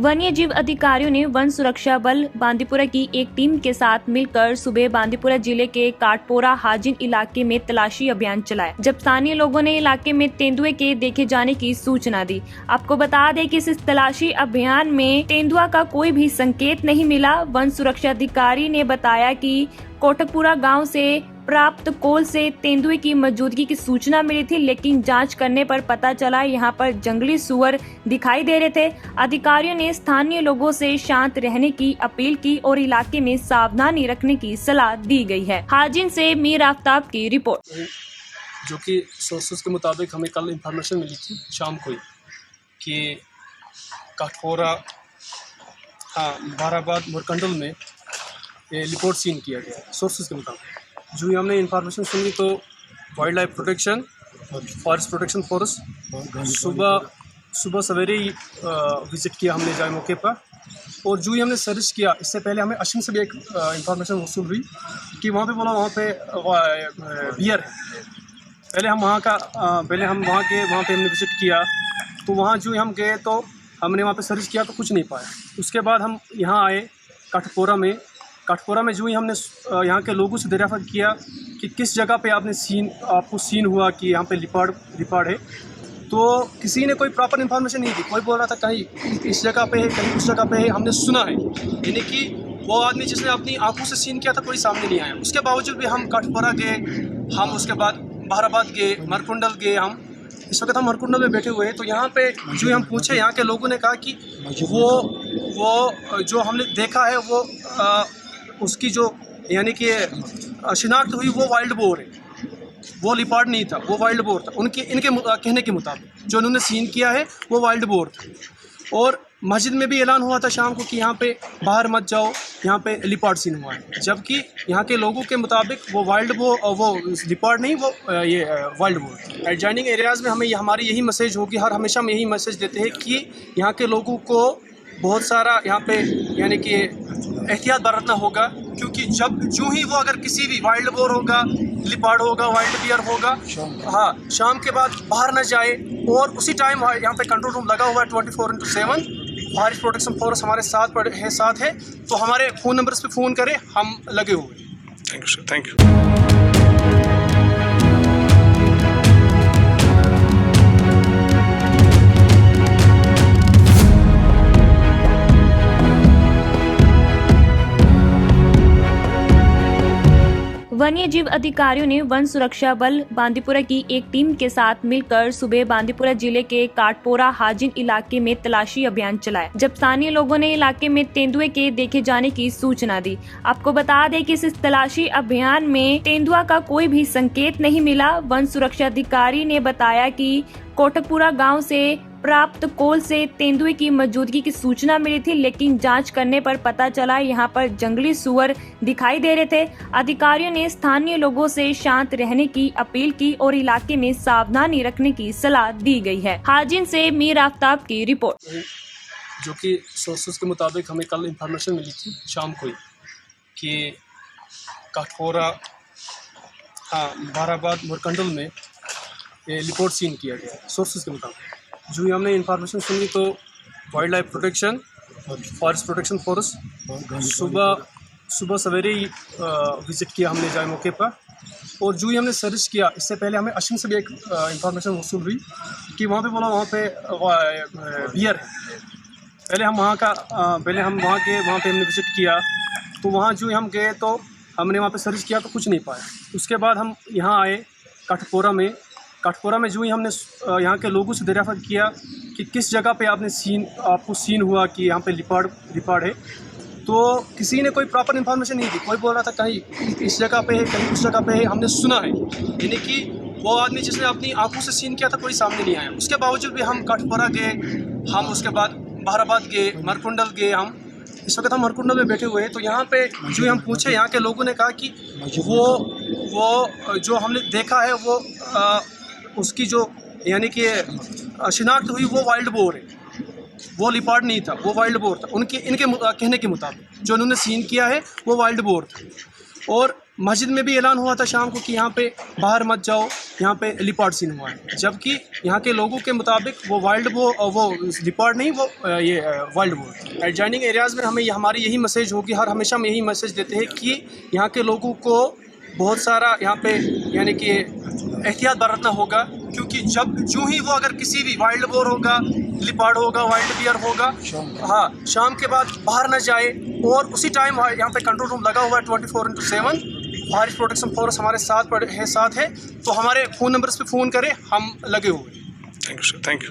वन्य जीव अधिकारियों ने वन सुरक्षा बल बांदीपुरा की एक टीम के साथ मिलकर सुबह बांदीपुरा जिले के काटपोरा हाजिन इलाके में तलाशी अभियान चलाया, जब स्थानीय लोगों ने इलाके में तेंदुए के देखे जाने की सूचना दी। आपको बता दें कि इस तलाशी अभियान में तेंदुआ का कोई भी संकेत नहीं मिला। वन सुरक्षा अधिकारी ने बताया कि कोटकपुरा गांव से प्राप्त कॉल से तेंदुए की मौजूदगी की सूचना मिली थी, लेकिन जांच करने पर पता चला यहां पर जंगली सुअर दिखाई दे रहे थे। अधिकारियों ने स्थानीय लोगों से शांत रहने की अपील की और इलाके में सावधानी रखने की सलाह दी गई है। हाजिन से मीर आफ्ताब की रिपोर्ट। जो कि सोर्सेज के मुताबिक हमें कल इंफॉर्मेशन मिली थी शाम को ही कि काठपोरा बाराबाद मुरकंडल में रिपोर्ट सीन किया गया। सोर्सेज के मुताबिक जो ही हमने इंफॉर्मेशन सुनी तो wild life protection, forest protection force सुबह सवेरे ही विज़िट किया हमने जाए मौके पर। और जो ही हमने सर्च किया, इससे पहले हमें अश्विन से भी एक इंफॉर्मेशन वसूल हुई कि वहाँ पे बोला वहाँ पे बियर है। पहले हम वहाँ पे हमने विज़िट किया, तो वहाँ जो ही हम गए तो हमने वहाँ पे सर्च किया तो कुछ नहीं पाया। उसके बाद हम यहाँ आए काठपोरा में जो ही हमने यहाँ के लोगों से दरियाफ्त किया कि किस जगह पे आपको सीन हुआ कि यहाँ पे लिपाड़ है, तो किसी ने कोई प्रॉपर इन्फॉर्मेशन नहीं दी। कोई बोल रहा था कहीं इस जगह पे है, कहीं उस जगह पे है। हमने सुना है, यानी कि वो आदमी जिसने अपनी आंखों से सीन किया था कोई सामने नहीं आया। उसके बावजूद भी हम काठपोरा गए, हम उसके बाद बाराबाद गए, मरकुंडल गए। हम इस वक्त मरकुंडल में बैठे हुए हैं। तो यहाँ पे जो हम पूछे, यहाँ के लोगों ने कहा कि वो जो हमने देखा है वो उसकी जो यानी कि शिनाख्त हुई वो वाइल्ड बोर है, वो लिपार्ड नहीं था, वो वाइल्ड बोर था। इनके कहने के मुताबिक जो उन्होंने सीन किया है वो वाइल्ड बोर था। और मस्जिद में भी ऐलान हुआ था शाम को कि यहाँ पे बाहर मत जाओ, यहाँ पे लिपार्ड सीन हुआ है। जबकि यहाँ के लोगों के मुताबिक वो वो लिपार्ड नहीं, वो ये वाइल्ड बोर। एडजॉइनिंग एरियाज़ में हमारी यही मैसेज होगी, हमेशा हम यही मैसेज देते हैं कि यहाँ के लोगों को बहुत सारा यहाँ पे यानी कि एहतियात बरतना होगा, क्योंकि जो ही वो अगर किसी भी वाइल्ड बोर होगा, लिपार्ड होगा, वाइल्ड बियर होगा, शाम के बाद बाहर न जाए। और उसी टाइम यहाँ पे कंट्रोल रूम लगा हुआ है 24/7। फॉरेस्ट प्रोटेक्शन फोर्स हमारे साथ है, तो हमारे फ़ोन नंबर्स पे फ़ोन करें, हम लगे हुए। Thank you sir, thank you. वन्य जीव अधिकारियों ने वन सुरक्षा बल बांदीपुरा की एक टीम के साथ मिलकर सुबह बांदीपुरा जिले के काटपोरा हाजिन इलाके में तलाशी अभियान चलाया, जब स्थानीय लोगों ने इलाके में तेंदुए के देखे जाने की सूचना दी। आपको बता दें कि इस तलाशी अभियान में तेंदुआ का कोई भी संकेत नहीं मिला। वन सुरक्षा अधिकारी ने बताया कि कोटकपुरा गांव से प्राप्त कॉल से तेंदुए की मौजूदगी की सूचना मिली थी, लेकिन जांच करने पर पता चला यहां पर जंगली सुअर दिखाई दे रहे थे। अधिकारियों ने स्थानीय लोगों से शांत रहने की अपील की और इलाके में सावधानी रखने की सलाह दी गई है। हाजिन से मीर आफ्ताब की रिपोर्ट। जो कि सोर्सेज के मुताबिक हमें कल इंफॉर्मेशन मिली थी शाम को ही कि काठपोरा बाराबाद मुरकंडल में रिपोर्ट सीन किया गया। सोर्सेज के मुताबिक जो ही हमने इंफॉर्मेशन सुनी तो wild life protection, forest protection force सुबह सवेरे ही विज़िट किया हमने जाए मौके पर। और जो ही हमने सर्च किया, इससे पहले हमें अश्विन से भी एक इंफॉर्मेशन वसूल हुई कि वहाँ पे बोला वहाँ पे बियर है। पहले हम वहाँ पे हमने विज़िट किया, तो वहाँ जो ही हम गए तो हमने वहाँ पे सर्च किया तो कुछ नहीं पाया। उसके बाद हम यहाँ आए काठपोरा में जो ही हमने यहाँ के लोगों से दरियाफ्त किया कि किस जगह पे आपको सीन हुआ कि यहाँ पे लिपार्ड है, तो किसी ने कोई प्रॉपर इन्फॉर्मेशन नहीं दी। कोई बोल रहा था कहीं इस जगह पे है, कहीं उस जगह पे है। हमने सुना है, यानी कि वो आदमी जिसने अपनी आंखों से सीन किया था कोई सामने नहीं आया। उसके बावजूद भी हम काठपोरा गए, हम उसके बाद बाराबाद गए, मरकुंडल गए। हम इस वक्त मरकुंडल में बैठे हुए हैं। तो यहाँ पे जो हम पूछे, यहाँ के लोगों ने कहा कि वो जो हमने देखा है वो उसकी जो यानी कि शिनाख्त हुई वो वाइल्ड बोर है, वो लिपार्ड नहीं था, वो वाइल्ड बोर था। इनके कहने के मुताबिक जो उन्होंने सीन किया है वो वाइल्ड बोर था। और मस्जिद में भी ऐलान हुआ था शाम को कि यहाँ पे बाहर मत जाओ, यहाँ पे लिपार्ड सीन हुआ है, जबकि यहाँ के लोगों के मुताबिक वो वो लिपार्ड नहीं, वो ये वाइल्ड बोर। एडजॉइनिंग एरियाज़ में हमें हमारी यही मैसेज होगी, हमेशा हम यही मैसेज देते हैं कि यहाँ के लोगों को बहुत सारा यहाँ पे यानी कि एहतियात बरतना होगा, क्योंकि जो ही वो अगर किसी भी वाइल्ड बोर होगा, लिपार्ड होगा, वाइल्ड बियर होगा, हाँ, शाम के बाद बाहर न जाए। और उसी टाइम यहाँ पे कंट्रोल रूम लगा हुआ है 24/7। फॉरेस्ट प्रोटेक्शन फोर्स हमारे साथ है, तो हमारे फ़ोन नंबर्स पे फ़ोन करें, हम लगे हुए। Thank you, sir. Thank you.